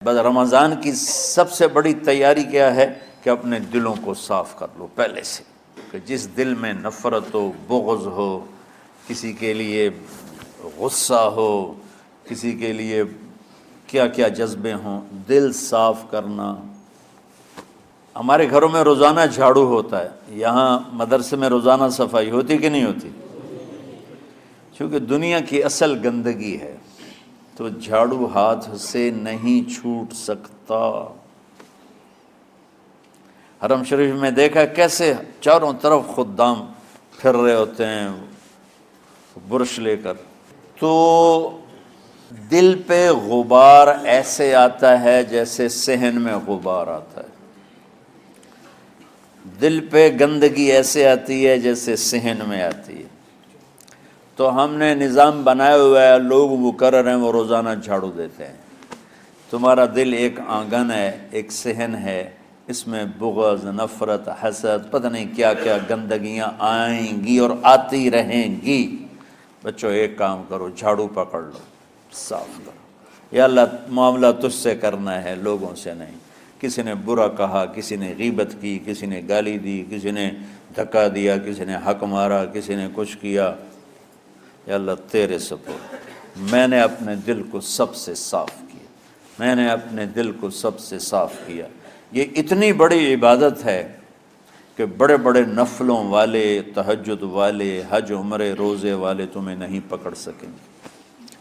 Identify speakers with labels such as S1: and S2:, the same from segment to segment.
S1: بس رمضان کی سب سے بڑی تیاری کیا ہے کہ اپنے دلوں کو صاف کر لو پہلے سے، کہ جس دل میں نفرت ہو، بغض ہو، کسی کے لیے غصہ ہو، کسی کے لیے کیا کیا جذبے ہوں، دل صاف کرنا۔ ہمارے گھروں میں روزانہ جھاڑو ہوتا ہے، یہاں مدرسے میں روزانہ صفائی ہوتی کہ نہیں ہوتی؟ چونکہ دنیا کی اصل گندگی ہے تو جھاڑو ہاتھ سے نہیں چھوٹ سکتا۔ حرم شریف میں دیکھا کیسے چاروں طرف خدام پھر رہے ہوتے ہیں برش لے کر، تو دل پہ غبار ایسے آتا ہے جیسے صحن میں غبار آتا ہے، دل پہ گندگی ایسے آتی ہے جیسے صحن میں آتی ہے۔ تو ہم نے نظام بنایا ہوا ہے، لوگ وہ کر رہے ہیں، وہ روزانہ جھاڑو دیتے ہیں۔ تمہارا دل ایک آنگن ہے، ایک صحن ہے، اس میں بغض، نفرت، حسد، پتہ نہیں کیا کیا گندگیاں آئیں گی اور آتی رہیں گی۔ بچوں ایک کام کرو، جھاڑو پکڑ لو، صاف کرو۔ یا اللہ معاملہ تجھ سے کرنا ہے، لوگوں سے نہیں۔ کسی نے برا کہا، کسی نے غیبت کی، کسی نے گالی دی، کسی نے دھکا دیا، کسی نے حق مارا، کسی نے کچھ کیا، یا اللہ تیرے سپرد، میں نے اپنے دل کو سب سے صاف کیا، میں نے اپنے دل کو سب سے صاف کیا۔ یہ اتنی بڑی عبادت ہے کہ بڑے بڑے نفلوں والے، تہجد والے، حج عمرے روزے والے تمہیں نہیں پکڑ سکیں گے،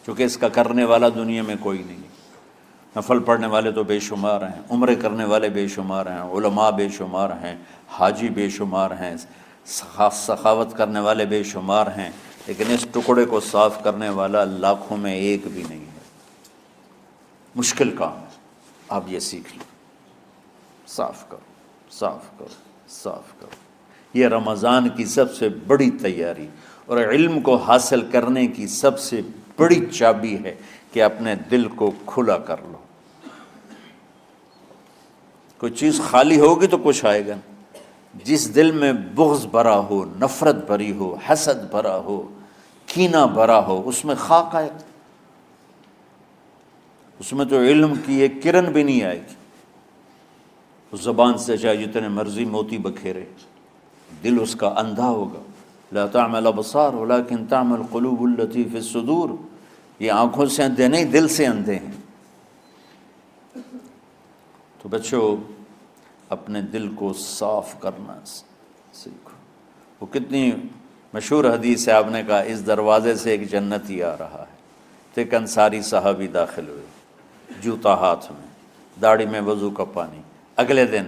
S1: چونکہ اس کا کرنے والا دنیا میں کوئی نہیں۔ نفل پڑھنے والے تو بے شمار ہیں، عمرے کرنے والے بے شمار ہیں، علماء بے شمار ہیں، حاجی بے شمار ہیں، سخاوت کرنے والے بے شمار ہیں، لیکن اس ٹکڑے کو صاف کرنے والا لاکھوں میں ایک بھی نہیں ہے۔ مشکل کام ہے، آپ یہ سیکھ لیں، صاف کرو، صاف کرو، صاف کرو۔ یہ رمضان کی سب سے بڑی تیاری اور علم کو حاصل کرنے کی سب سے بڑی چابی ہے کہ اپنے دل کو کھلا کر لو۔ کوئی چیز خالی ہوگی تو کچھ آئے گا۔ جس دل میں بغض بھرا ہو، نفرت بھری ہو، حسد بھرا ہو، کینہ بھرا ہو، اس میں خاک آئے گا، اس میں تو علم کی ایک کرن بھی نہیں آئے گی۔ اس زبان سے چاہے جتنے مرضی موتی بکھیرے، دل اس کا اندھا ہوگا۔ لا تعمى الابصار ولكن تعمى القلوب التي في الصدور۔ یہ آنکھوں سے اندھے نہیں، دل سے اندھے ہیں۔ تو بچوں اپنے دل کو صاف کرنا سیکھو۔ وہ کتنی مشہور حدیث ہے، آپ نے کہا اس دروازے سے ایک جنتی آ رہا ہے، تو ایک انصاری صحابی داخل ہوئے، جوتا ہاتھ میں، داڑھی میں وضو کا پانی۔ اگلے دن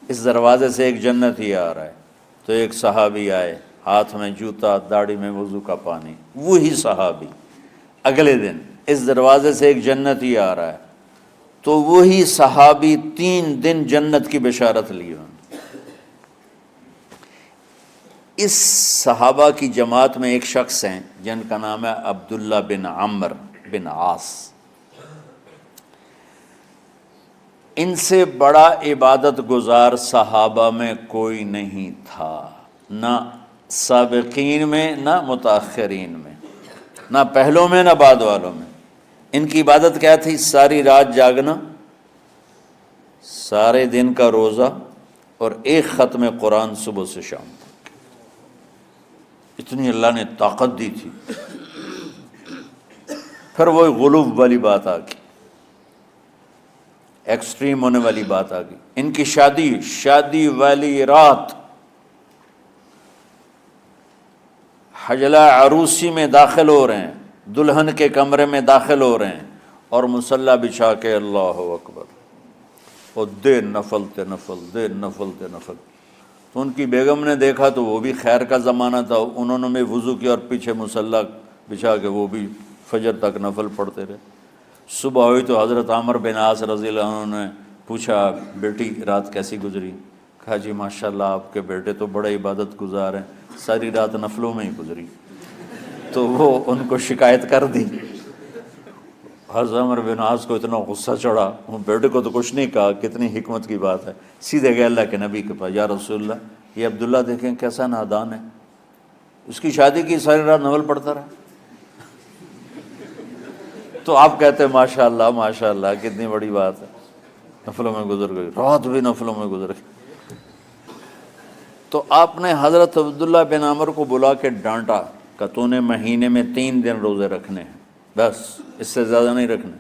S1: اس دروازے سے ایک جنتی آ رہا ہے، تو ایک صحابی آئے، ہاتھ میں جوتا، داڑھی میں وضو کا پانی، وہی صحابی۔ اگلے دن اس دروازے سے ایک جنتی آ رہا ہے، تو وہی صحابی 3 دن جنت کی بشارت لی انہوں نے۔ اس صحابہ کی جماعت میں ایک شخص ہیں جن کا نام ہے عبداللہ بن عمرو بن عاص۔ ان سے بڑا عبادت گزار صحابہ میں کوئی نہیں تھا، نہ سابقین میں نہ متاخرین میں، نہ پہلوں میں نہ بعد والوں میں۔ ان کی عبادت کیا تھی؟ ساری رات جاگنا، سارے دن کا روزہ، اور ایک ختم قرآن صبح سے شام تک۔ اتنی اللہ نے طاقت دی تھی۔ پھر وہ غلو والی بات آ گئی، ایکسٹریم ہونے والی بات آ گئی۔ ان کی شادی والی رات حجلہ عروسی میں داخل ہو رہے ہیں، دلہن کے کمرے میں داخل ہو رہے ہیں، اور مصلی بچھا کے اللہ اکبر، اور دیر نفل تے نفل، دیر نفل تے نفل۔ تو ان کی بیگم نے دیکھا تو وہ بھی خیر کا زمانہ تھا، انہوں نے بھی وضو کیا اور پیچھے مصلی بچھا کے وہ بھی فجر تک نفل پڑھتے رہے۔ صبح ہوئی تو حضرت عمر بن عاص رضی اللہ عنہ نے پوچھا، بیٹی رات کیسی گزری؟ کہا جی ماشاءاللہ آپ کے بیٹے تو بڑے عبادت گزار ہیں، ساری رات نفلوں میں ہی گزری۔ تو وہ ان کو شکایت کر دی۔ حضرت عمر بن عاص کو اتنا غصہ چڑھا، وہ بیٹے کو تو کچھ نہیں کہا، کتنی حکمت کی بات ہے، سیدھے گئے اللہ کے نبی کے پاس، یا رسول اللہ یہ عبداللہ دیکھیں کیسا نادان ہے، اس کی شادی کی ساری رات نفل پڑھتا رہا۔ تو آپ کہتے ہیں ماشاءاللہ ماشاءاللہ کتنی بڑی بات ہے۔ نفلوں میں گزر گئی، رات بھی نفلوں میں گزر گئی۔ تو آپ نے حضرت عبداللہ بن عمر کو بلا کے ڈانٹا کہ تو نے مہینے میں 3 دن روزے رکھنے ہیں، بس اس سے زیادہ نہیں رکھنے،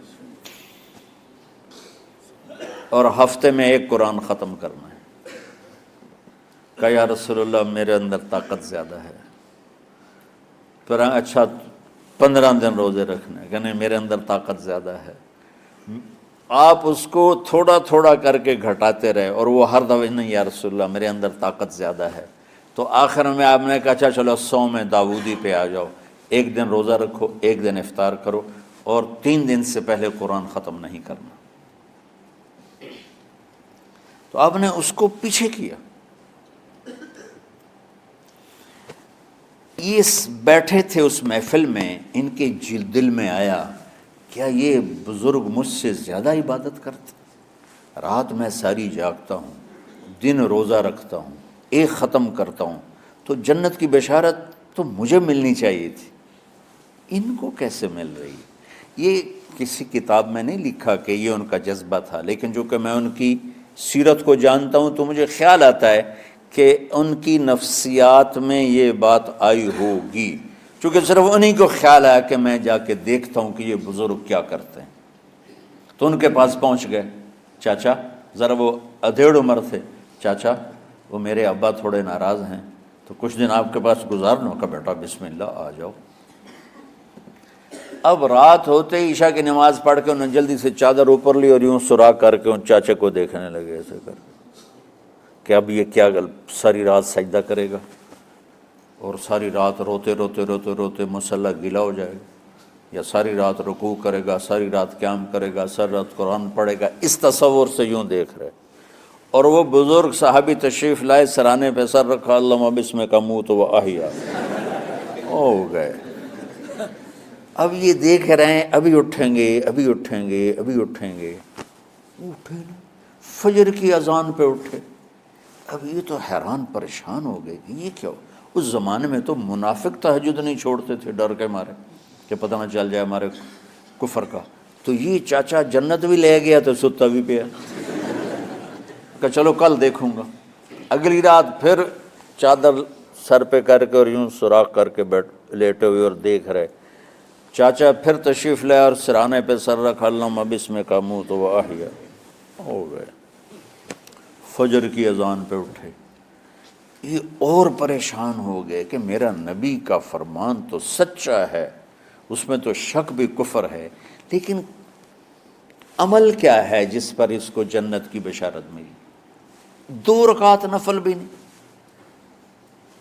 S1: اور ہفتے میں 1 قرآن ختم کرنا ہے۔ کہا یا رسول اللہ میرے اندر طاقت زیادہ ہے۔ پھر اچھا 15 دن روزے رکھنے، کہ نہیں میرے اندر طاقت زیادہ ہے۔ آپ اس کو تھوڑا تھوڑا کر کے گھٹاتے رہے، اور وہ ہر دفعہ نہیں یا رسول اللہ میرے اندر طاقت زیادہ ہے۔ تو آخر میں آپ نے کہا اچھا چلو صوم داؤدی پہ آ جاؤ، 1 دن روزہ رکھو، 1 دن افطار کرو، اور 3 دن سے پہلے قرآن ختم نہیں کرنا۔ تو آپ نے اس کو پیچھے کیا۔ یہ بیٹھے تھے اس محفل میں، ان کے دل میں آیا کیا یہ بزرگ مجھ سے زیادہ عبادت کرتے؟ رات میں ساری جاگتا ہوں، دن روزہ رکھتا ہوں، 1 ختم کرتا ہوں، تو جنت کی بشارت تو مجھے ملنی چاہیے تھی، ان کو کیسے مل رہی؟ یہ کسی کتاب میں نہیں لکھا کہ یہ ان کا جذبہ تھا، لیکن جو کہ میں ان کی سیرت کو جانتا ہوں تو مجھے خیال آتا ہے کہ ان کی نفسیات میں یہ بات آئی ہوگی، چونکہ صرف انہی کو خیال آیا کہ میں جا کے دیکھتا ہوں کہ یہ بزرگ کیا کرتے ہیں۔ تو ان کے پاس پہنچ گئے، چاچا ذرا، وہ ادھیڑ عمر تھے، چاچا وہ میرے ابا تھوڑے ناراض ہیں، تو کچھ دن آپ کے پاس گزارنا کا، بیٹا بسم اللہ آ جاؤ۔ اب رات ہوتے ہی عشاء کی نماز پڑھ کے انہوں نے جلدی سے چادر اوپر لی اور یوں سراغ کر کے ان چاچے کو دیکھنے لگے ایسے کر کے کہ اب یہ کیا ساری رات سجدہ کرے گا، اور ساری رات روتے روتے روتے روتے مصلی گیلا ہو جائے گا، یا ساری رات رکوع کرے گا، ساری رات قیام کرے گا، ساری رات قرآن پڑھے گا، اس تصور سے یوں دیکھ رہے۔ اور وہ بزرگ صحابی تشریف لائے، سرانے پہ سر رکھا، اللہم بسمک اموت و احیا، ہو گئے۔ اب یہ دیکھ رہے ہیں ابھی اٹھیں گے، ابھی اٹھیں گے، ابھی اٹھیں گے، اٹھے نا، فجر کی اذان پہ اٹھے۔ اب یہ تو حیران پریشان ہو گئے کہ یہ کیا ہو؟ اس زمانے میں تو منافق تہجد نہیں چھوڑتے تھے ڈر کے مارے کہ پتہ نہ چل جائے ہمارے کفر کا، تو یہ چاچا جنت بھی لے گیا تو ستا بھی پیا کہ چلو کل دیکھوں گا۔ اگلی رات پھر چادر سر پہ کر کے اور یوں سوراخ کر کے لیٹے ہوئے اور دیکھ رہے۔ چاچا پھر تشریف لائے اور سرانے پہ سر رکھا، اللہم بسمک اموت و احیا، ہو گئے۔ فجر کی اذان پہ اٹھے، یہ اور پریشان ہو گئے کہ میرا نبی کا فرمان تو سچا ہے، اس میں تو شک بھی کفر ہے، لیکن عمل کیا ہے جس پر اس کو جنت کی بشارت ملی؟ 2 رکعت نفل بھی نہیں۔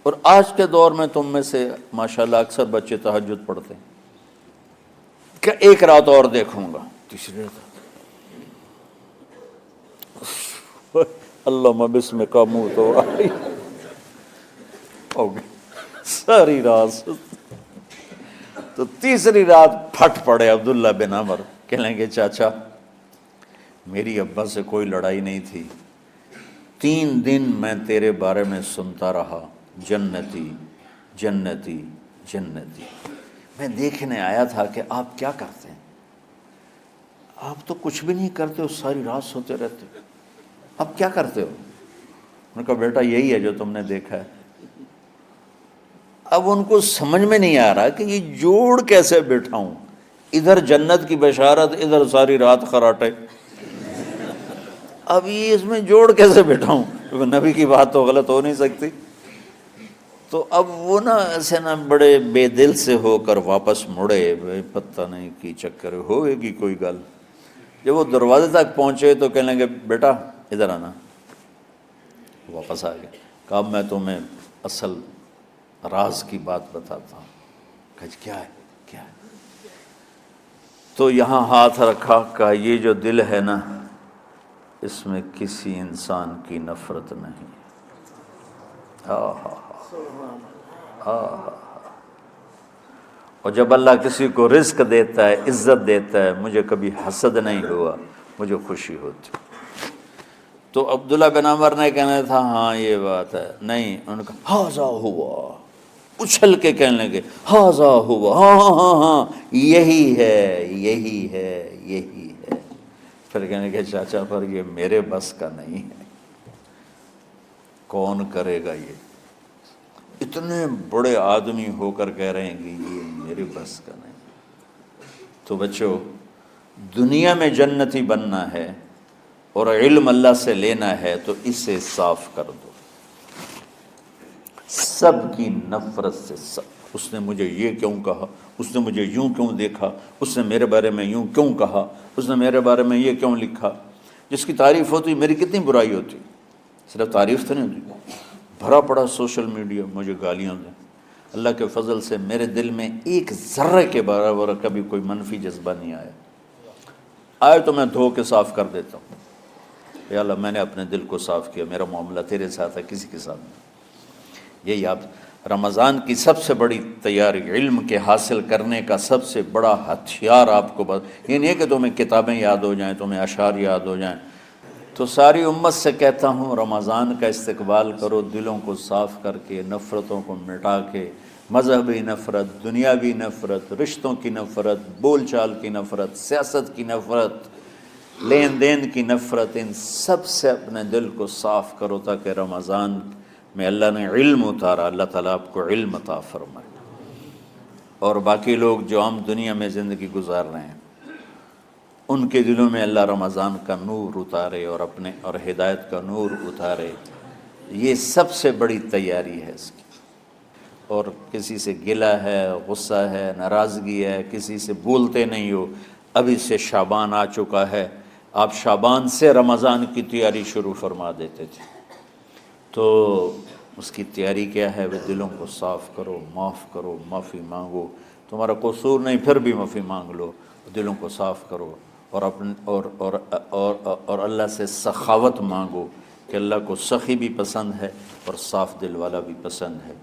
S1: اور آج کے دور میں تم میں سے ماشاءاللہ اکثر بچے تہجد پڑھتے ہیں کہ 1 رات اور دیکھوں گا، تیسری رات اللہم بسمک اموت و احیا، ہو گئی ساری رات۔ تو تیسری رات پھٹ پڑے عبداللہ بن عمر، کہنے لگے چاچا میری ابا سے کوئی لڑائی نہیں تھی، 3 دن میں تیرے بارے میں سنتا رہا، جنتی جنتی جنتی، میں دیکھنے آیا تھا کہ آپ کیا کرتے ہیں، آپ تو کچھ بھی نہیں کرتے ہو، ساری رات سوتے رہتے ہو، اب کیا کرتے ہو؟ انہوں نے کہا بیٹا یہی ہے جو تم نے دیکھا ہے۔ اب ان کو سمجھ میں نہیں آ رہا کہ یہ جوڑ کیسے بٹھاؤں، ادھر جنت کی بشارت، ادھر ساری رات خراٹے، اب یہ اس میں جوڑ کیسے بٹھاؤں، کیونکہ نبی کی بات تو غلط ہو نہیں سکتی۔ تو اب وہ نا ایسے نا بڑے بے دل سے ہو کر واپس مڑے، پتہ نہیں کی چکر ہوئے گی کوئی گل۔ جب وہ دروازے تک پہنچے تو کہنے لگے بیٹا ادھر آنا، واپس آ گئے۔ کہا میں تمہیں اصل راز کی بات بتاتا ہوں۔ کہا کیا ہے کیا ہے؟ تو یہاں ہاتھ رکھا، کہا یہ جو دل ہے نا اس میں کسی انسان کی نفرت نہیں۔ اور جب اللہ کسی کو رزق دیتا ہے، عزت دیتا ہے، مجھے کبھی حسد نہیں ہوا، مجھے خوشی ہوتی۔ تو عبداللہ بن عمر نے کہنا تھا ہاں یہ بات ہے، نہیں، انہوں نے کہا ہاذا ہوا، اچھل کے کہنے لگے ہاذا ہوا، ہاں ہاں ہاں ہاں یہی ہے یہی ہے یہی ہے۔ پھر کہنے کہ چاچا پر یہ میرے بس کا نہیں ہے، کون کرے گا یہ؟ اتنے بڑے آدمی ہو کر کہہ رہے ہیں کہ یہ میرے بس کا نہیں۔ تو بچوں، دنیا میں جنتی بننا ہے اور علم اللہ سے لینا ہے تو اسے صاف کر دو، سب کی نفرت سے۔ اس نے مجھے یہ کیوں کہا، اس نے مجھے یوں کیوں دیکھا، اس نے میرے بارے میں یوں کیوں کہا، اس نے میرے بارے میں یہ کیوں لکھا۔ جس کی تعریف ہوتی میری کتنی برائی ہوتی، صرف تعریف تو نہیں ہوتی، بھرا پڑا سوشل میڈیا مجھے گالیاں دیں۔ اللہ کے فضل سے میرے دل میں ایک ذرے کے برابر کبھی کوئی منفی جذبہ نہیں آیا، آئے تو میں دھو کے صاف کر دیتا ہوں، یا اللہ میں نے اپنے دل کو صاف کیا، میرا معاملہ تیرے ساتھ ہے، کسی کے ساتھ نہیں۔ یہی آپ رمضان کی سب سے بڑی تیاری، علم کے حاصل کرنے کا سب سے بڑا ہتھیار آپ کو یہ نہیں ہے کہ تمہیں کتابیں یاد ہو جائیں، تمہیں اشعار یاد ہو جائیں۔ تو ساری امت سے کہتا ہوں رمضان کا استقبال کرو، دلوں کو صاف کر کے، نفرتوں کو مٹا کے، مذہبی نفرت، دنیاوی نفرت، رشتوں کی نفرت، بول چال کی نفرت، سیاست کی نفرت، لین دین کی نفرت، ان سب سے اپنے دل کو صاف کرو تاکہ رمضان میں اللہ نے علم اتارا، اللہ تعالیٰ آپ کو علم عطا فرمائے، اور باقی لوگ جو عام دنیا میں زندگی گزار رہے ہیں ان کے دلوں میں اللہ رمضان کا نور اتارے اور ہدایت کا نور اتارے۔ یہ سب سے بڑی تیاری ہے اس کی۔ اور کسی سے گلہ ہے، غصہ ہے، ناراضگی ہے، کسی سے بولتے نہیں ہو، ابھی سے شعبان آ چکا ہے، آپ شعبان سے رمضان کی تیاری شروع فرما دیتے تھے، تو اس کی تیاری کیا ہے؟ وہ دلوں کو صاف کرو، معاف کرو، معافی مانگو، تمہارا قصور نہیں پھر بھی معافی مانگ لو، دلوں کو صاف کرو، اور اللہ سے سخاوت مانگو کہ اللہ کو سخی بھی پسند ہے اور صاف دل والا بھی پسند ہے۔